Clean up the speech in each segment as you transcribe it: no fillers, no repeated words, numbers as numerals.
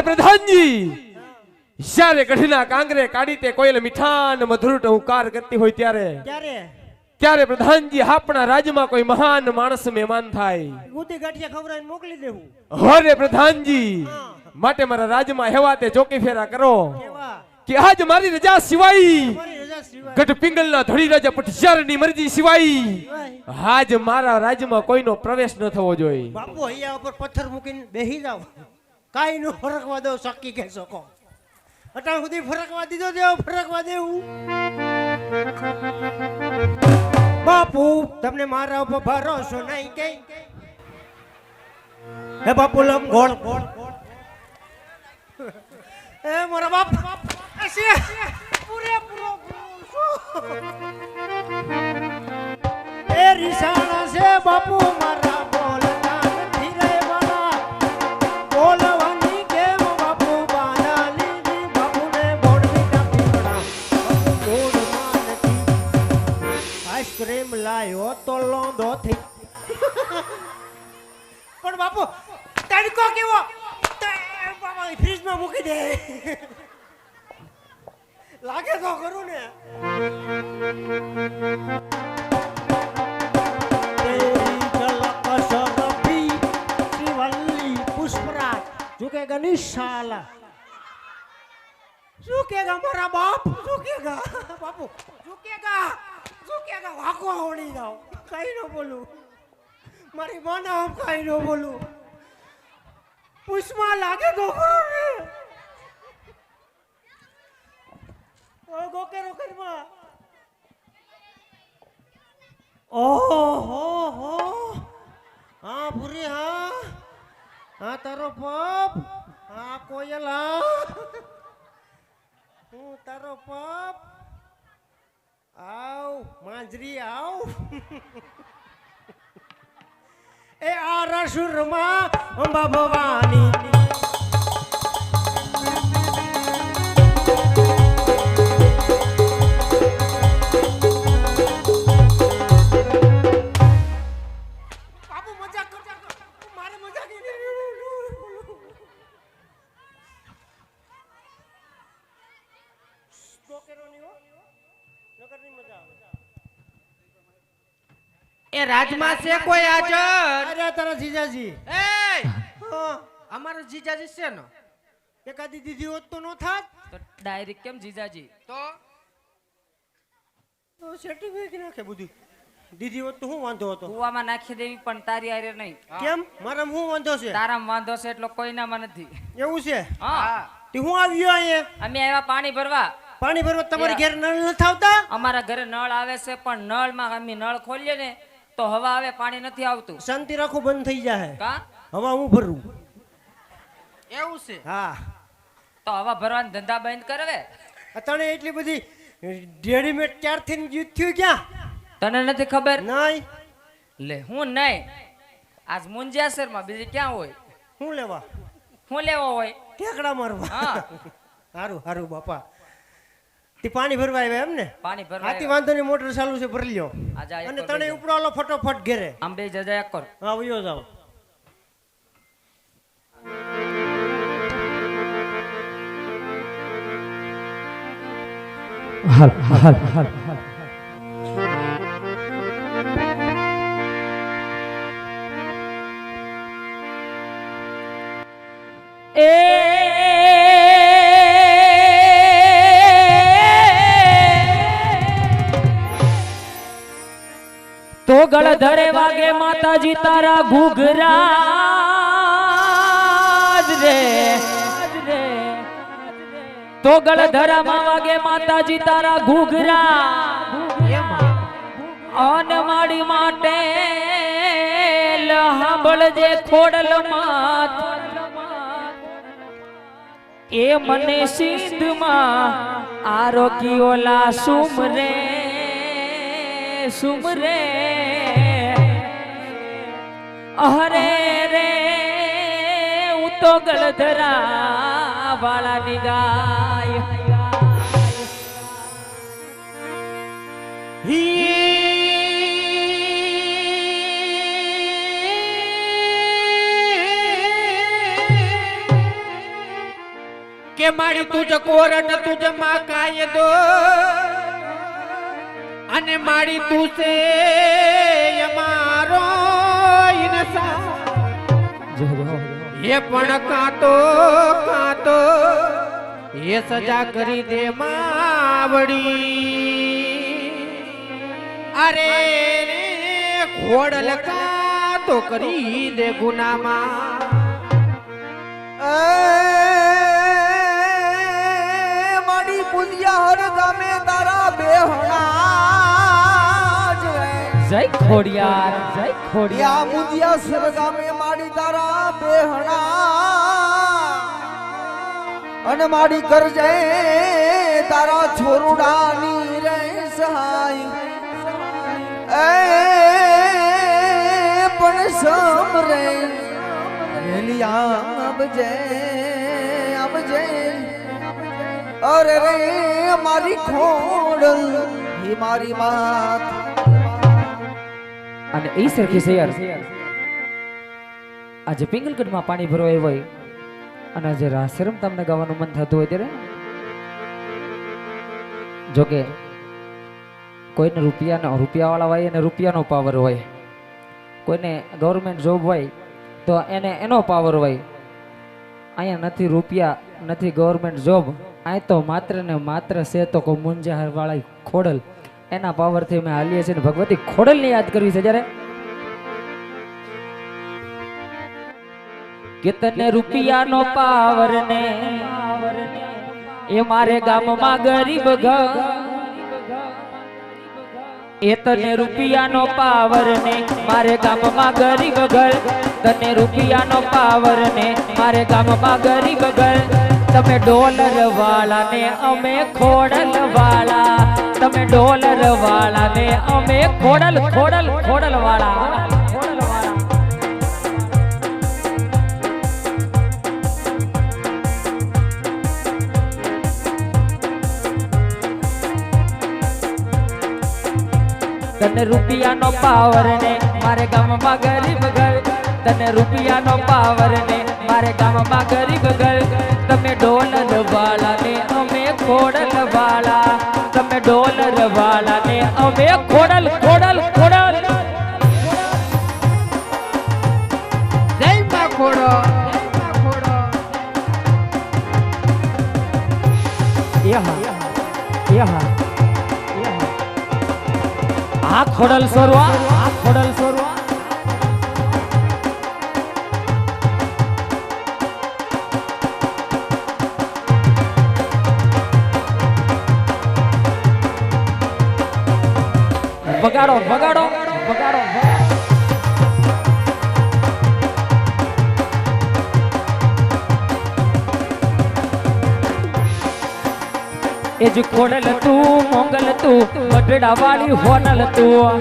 અરે પ્રધાનજી, જ્યારે ગઢના કાંગરે કાઢીતે કોયલ મીઠાન મધુર ટહુકાર કરતી હોય ત્યારે પ્રધાનજી આપણા રાજ્યમાં કોઈ મહાન માણસ મહેમાન થાય, ગુતી ગાંઠિયા ખવડાવીને મોકલી દેવું. અરે પ્રધાનજી, માટે મારા રાજ્યમાં હેવાતે ચોકી ફેરા કરો કે આજ મારી રજા સિવાય ગઢ પિંગલના ધડી રાજા પટજારની મરજી સિવાય આજ મારા રાજ્યમાં કોઈનો પ્રવેશ ન થવો જોઈએ. બાપુ અહીંયા ઉપર પથ્થર મૂકીને બેહી જાવ, કાઈ નો ફરકવા દો, શકી કે શકો અટાણ સુધી ફરકવા દીધો દેવો, ફરકવા દેવું. બાપુ તમને મારા ઉપર ભરોસો નહીં કે હે બાપુ લંગોળ એ મારા બાપ પૂરેપૂરો એ રીસાણા છે બાપુ મારા બોલતા નથી રે વાલા, બોલવાની કેમ બાપુ બાંધા લીધી, બાપુને બોડની ટાપીડા બાપુ બોડમાં નથી, આઈસ્ક્રીમ લાયો તો લોંધો થઈ. પણ બાપુ તડકો કેવો, ફ્રીજમાં મૂકી દે, લાગે તો ખરું ને. પુષ્પરાજ ઝુકેગા નિશાલા, ઝુકેગા મારા બાપ, ઝુકેગા બાપુ, ઝુકેગા વાકો હોડી જાઓ, કઈ ન બોલું મારી માના, કઈ ન બોલું. પુષ્પા લાગે તો ખરું ને. ઓ ગોકેરો કરમાં, ઓહો હો, હા પૂરી, હા હા તારો પપ, હા કોયલ, હા હું તારો પપ, આવ માંજરી આવ. એ આ રસુરમાં અંબા ભવાની એ રાજમાં છે કોઈ હાજર? અરે તારા જીજાજી, એ અમારો જીજાજી છે ને, એકાદી દીદી હોત તો નો થાત. તો ડાયરેક્ટ કેમ જીજાજી? તો સર્ટિફિકેટ નાખે બધું. દીદી હોત તો હું વાંધો હતો? કુવામાં નાખી દેવી, પણ તારી હારે નહીં. કેમ? મારામાં હું વાંધો છે? તારામાં વાંધો છે એટલો કોઈનામાં નથી. એવું છે? હા. તે હું આવ્યો અહીંયા? અમે આવ્યા પાણી ભરવા. પાણી ભરવા? તમારી ઘેર નળ નથી આવતા? અમારા ઘરે નળ આવે છે, પણ નળમાં અમે નળ ખોલીએ ને તો હવા આવે, પાણી નથી આવતું. શાંતિ રાખો, બંધ થઈ જાય. કા હવા હું ભરું? એવું છે? હા. તો હવા ભરવાના ધંધા બંધ કરવે. તને એટલી બધી રેડીમેડ ક્યારથી યુદ્ધ થયું? ક્યાં તને નથી ખબર? નહીં. લે હું નહીં, આજ મુંજાસરમાં, બીજી ક્યાં હોય? હું લેવા? હું લેવો હોય? ઠેકડા મારવા. હા. સારું સારું બાપા. તે પાણી ભરવા આવ્યા એમ ને? પાણી ભરવા. આથી વાંધો નહીં, મોટર ચાલુ છે, ભરી લ્યો. અને તને ઉપડાલો ફટોફટ ઘેરે. આમ બે જજા કર. હા વયો જાઓ. હાલ હાલ હાલ એ તો ગળધરે વાગે માતાજી તારા ઘૂઘરા રે, તો ગળધરામાં વાગે માતાજી તારા ઘૂઘરા, અન માડી માટે સાંભળજે ખોડલ માત, એ મને સિંધમાં આરોગ્યોલા સુમરે સુમરે, અરે રે હું તો ગળધરા વાળાની ગાય. એ મારી તુજ કોરટ તુજ માં કાયદો અને મારી તું છે અમારો ઇન્સાન એ પણ કાતો કાતો એ સજા કરી દે માવડી અરે રે ખોડલ કાતો કરી દે ગુનામાં માડી પુલિયા હર ગામે તારા બેહણા જય ખોડિયાર જય ખોડિયાર યા મુદિયા સર ગામે માડી તારા બેહણા અને માડી કરજે તારા છોરુડાની રે સહાય પણ સમરે વેલિયા અબજે અબજે અરે રે મારી ખોડલ હી મારી માત અને એ સરખી છે યાર આજે પિંગલગઢમાં પાણી ભરવા હોય અને આજે રાસરમ તમને ગાવાનું મન થતું હોય ત્યારે જોકે કોઈને રૂપિયાવાળા હોય અને રૂપિયાનો પાવર હોય, કોઈને ગવર્મેન્ટ જોબ હોય તો એને એનો પાવર હોય. અહીંયા નથી રૂપિયા નથી ગવર્મેન્ટ જોબ, આ તો માત્ર ને માત્ર છે તો કોઈ મુંજાહાર વાળા ખોડલ, એના પાવરથી અમે હાલીએ છીએ. ભગવતી ખોડલને યાદ કરવી છે જ્યારે કે તને રૂપિયાનો પાવર ને એ મારે ગામમાં ગરીબ ઘર, એ તને રૂપિયાનો પાવર ને મારે ગામમાં ગરીબ ઘર, તને રૂપિયાનો પાવર ને મારે ગામમાં ગરીબ ઘર. તમે ડોલર વાળા ને અમે ખોડલ વાળા, તમે ડોલર વાળા ને અમે ખોડલ ખોડલ ખોડલ વાળા. તને રૂપિયાનો પાવર ને મારે ગામમાં ગરીબ ઘર, તને રૂપિયાનો પાવર ને મારે ગામમાં ગરીબ ઘર. તમે ડોલર વાળા ને અમે ખોડલ વાળા, તમે ડોલર વાળા ને અમે ખોડલ ખોડલ ખોડલ. જય માં ખોડો આ ખોડલ સોરવા, આ ખોડલ સોરવા. બગાડો બગાડો બગાડો. એ જ ખોડલ તું મોંગલ તું બટડા વાળી હોનલ તું,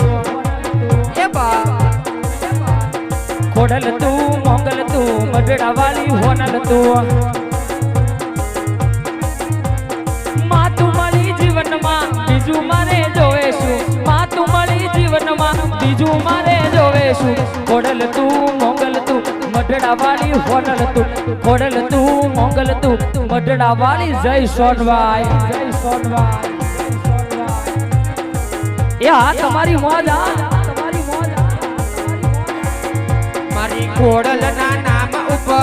એ બા ખોડલ તું મોંગલ તું બટડા વાળી હોનલ તું. માં તું મળી જીવનમાં બીજું મારે જોવે શું, માં તું મળી જીવનમાં બીજું મારે જોવે શું. ખોડલ તું મોંગલ તું મઢડા વાળી હોનલ તું, ખોડલ તું મોંગલ તું મઢડા વાળી. જય સોનભાઈ જય સોનભાઈ. એ હા તમારી મોજ, આ તમારી મોજ. મારી ખોડલ ના નામ ઉપર,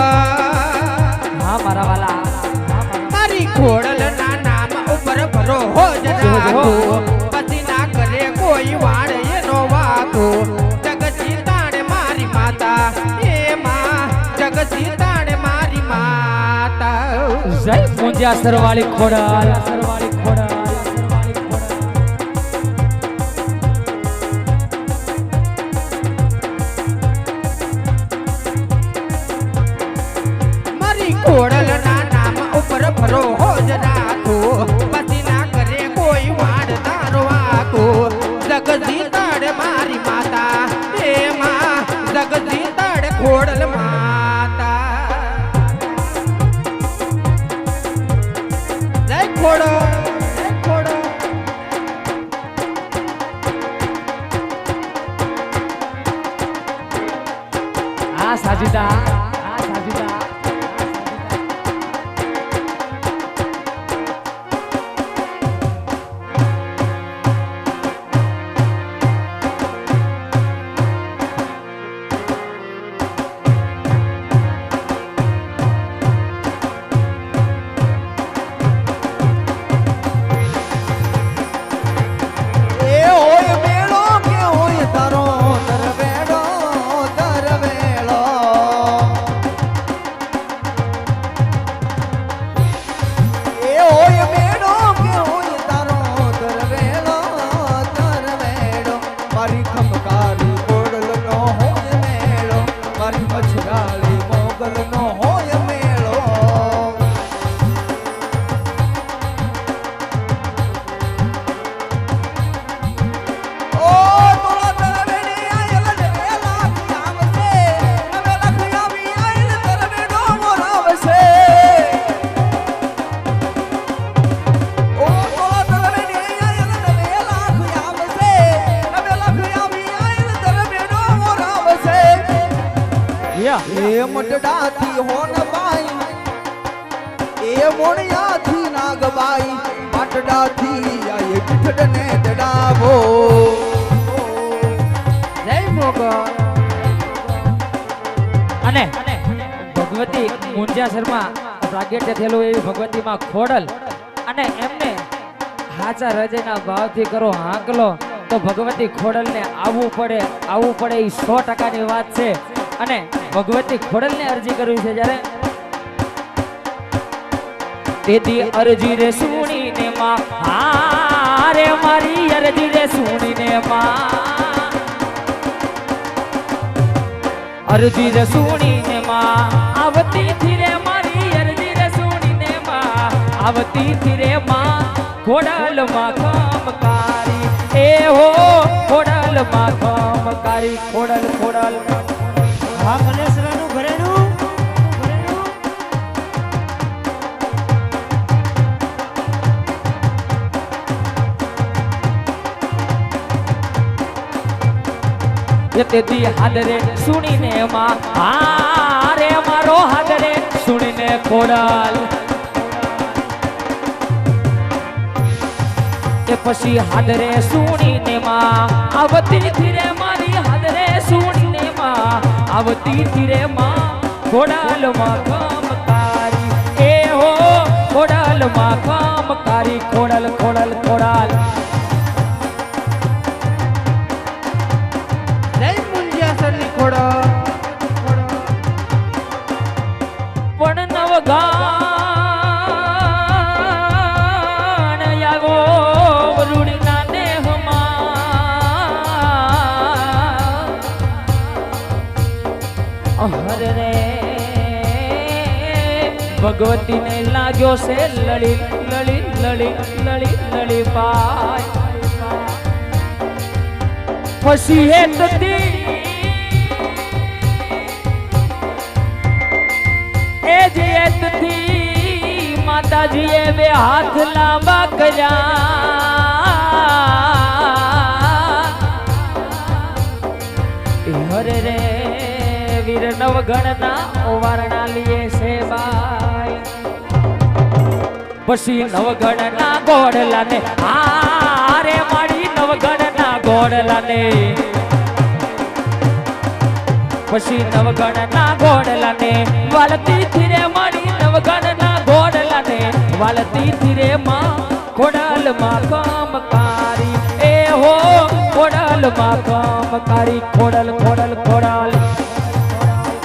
હા મારા વાલા, મારી ખોડલ ના નામ ઉપર ભરો હો જનાતો, પછી ના કરે કોઈ વાળ એનો વાતો. જગજી તાણે મારી માતા, એ માં જગજી તાણે મારી માતા. જય મુંજા સરવાળી ખોડલ, સરવાળી ખોડલ. મારી ખોડલ ના નામ ઉપર ભરો હો જનાતો, પછી ના કરે કોઈ વાડ તારો વાતો. જગજી તાણે મારી માતા, એ માં જગજી તાણે ખોડલ માતા. જય ખોડો જય ખોડો. આ સાજીદા, આ સાજીદા. મારી ખમકારી ખોડલ નો હોય મેળો મારી મછરાળી મોગલ નો હોય મેળો ઓ તોળા તરવેડી આયલ નવેલા આવશે નવેલા ખયાવી આયલ તરવેડો મોરાવશે ઓ તોળા તરવેડી આયલ નવેલા ખયાવશે નવેલા ખયાવી આયલ તરવેડો મોરાવશે એ મટડાથી હોનબાઈ એ મોણિયાથી નાગબાઈ પાટડાથી આયે પીઠડને દડાવો જય મોગલ અને ભગવતી મુંજા શર્મા પ્રાગટ્ય થયેલું એવી ભગવતીમાં ખોડલ અને એમને હાચા હૃદયના ભાવથી કરો હાંકલો તો ભગવતી ખોડલને આવવું પડે એ 100%ની વાત છે અને ભગવતી ખોડલને અરજી કરવી છે જ્યારે તેથી અરજી રે સુણીને માં હારે મારી અરજી રે સુણીને માં અરજી રે સુણીને માં આવતી થી રે મારી અરજી રે સુણીને માં આવતી થી રે માં ખોડલ માં કામકારી એ હો ખોડલ માં કામકારી ખોડલ ખોડલ હા કલેશરાનું ઘરેણું તેથી હાદરે સુણીને માં હારે મારો હાદરે સુણીને ખોડલ એ પછી હાદરે સુણીને માં આવતી ધીરે મારી હાદરે સુણીને માં આવતી ધીરે માં ખોડલ માં કામકારી એ હો ખોડલ માં કામકારી ખોડલ ખોડલ ખોડલ જય મુંજિયાસરની ખોડલ પણ નવગાન આવો રૂડીના નેહમાં હરે રે ભગવતીને લાગ્યો છે લળી લળી લળી લળી લળી પાય પછી હેતથી એ જેતથી માતાજીએ બે હાથ લાંબા કર્યા હરે રે વીર નવગણના ઓવારણા લીએ છે બાઈ પછી નવગણના ગોડલાને હારે મારી નવગણના ગોડલાને પછી નવગણના ગોડલાને વાલતી થીરે મારી નવગણના ગોડલાને વાલતી થીરે માં ખોડલમાં કામકારી એ હો ખોડલમાં કામકારી ખોડલ ખોડલ ખોડલ